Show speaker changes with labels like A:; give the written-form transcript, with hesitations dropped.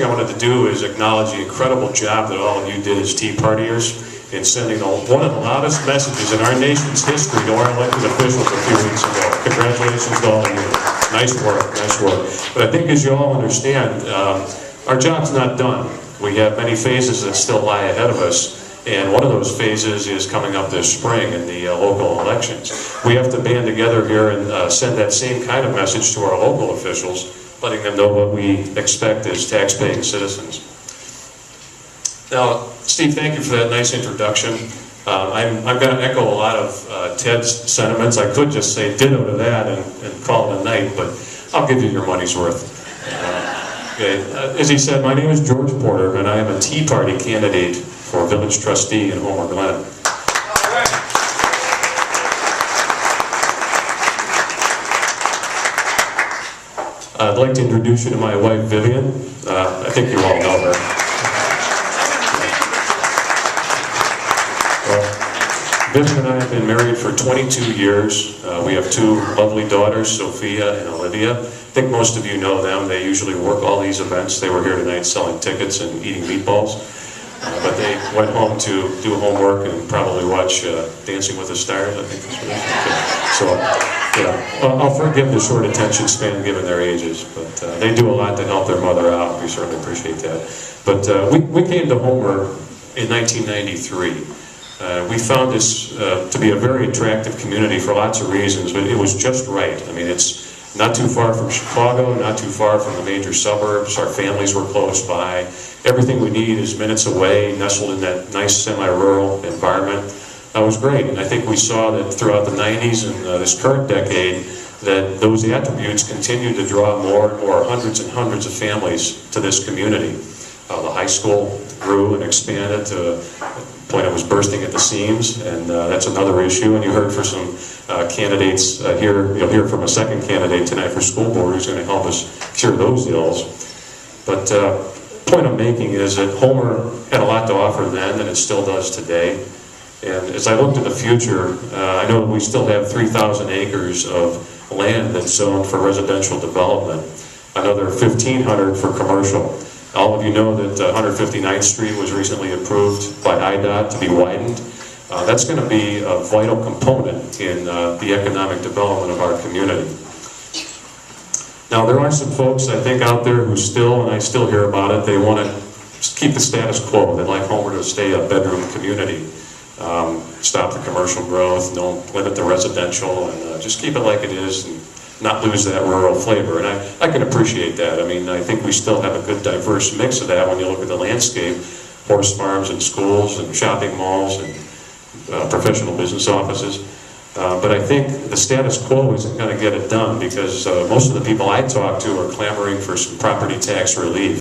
A: I wanted to do is acknowledge the incredible job that all of you did as Tea Partiers in sending one of the loudest messages in our nation's history to our elected officials a few weeks ago. Congratulations to all of you. Nice work, nice work. But I think as you all understand, our job's not done. We have many phases that still lie ahead of us, and one of those phases is coming up this spring in the local elections. We have to band together here and send that same kind of message to our local officials, letting them know what we expect as tax-paying citizens. Now, Steve, thank you for that nice introduction. I'm going to echo a lot of Ted's sentiments. I could just say ditto to that and call it a night, but I'll give you your money's worth. Okay. As he said, my name is George Porter, and I am a Tea Party candidate for village trustee in Homer, Glen. I'd like to introduce you to my wife, Vivian. I think you all know her. Well, Vivian and I have been married for 22 years. We have two lovely daughters, Sophia and Olivia. I think most of you know them. They usually work all these events. They were here tonight selling tickets and eating meatballs. But they went home to do homework and probably watch Dancing with the Stars, I think that's what it is. So, yeah, I'll forgive the short attention span given their ages, but they do a lot to help their mother out. We certainly appreciate that. But we came to Homer in 1993. We found this to be a very attractive community for lots of reasons, but it was just right. I mean, it's not too far from Chicago, not too far from the major suburbs. Our families were close by. Everything we need is minutes away, nestled in that nice semi-rural environment. That was great, and I think we saw that throughout the 90s and this current decade that those attributes continued to draw more and more hundreds and hundreds of families to this community. The high school grew and expanded to a point it was bursting at the seams, and that's another issue. And you heard from some candidates here. You'll hear from a second candidate tonight for school board who's going to help us cure those ills. But point I'm making is that Homer had a lot to offer then, and it still does today. And as I look to the future, I know that we still have 3,000 acres of land that's zoned for residential development. Another 1,500 for commercial. All of you know that 159th Street was recently approved by IDOT to be widened. That's going to be a vital component in the economic development of our community. Now, there are some folks, I think, out there who still, and I still hear about it, they want to keep the status quo. They'd like Homer to stay a bedroom community. Stop the commercial growth, don't limit the residential, and just keep it like it is and not lose that rural flavor. And I can appreciate that. I mean, I think we still have a good diverse mix of that when you look at the landscape. Horse farms and schools and shopping malls and professional business offices. But I think the status quo isn't going to get it done because most of the people I talk to are clamoring for some property tax relief.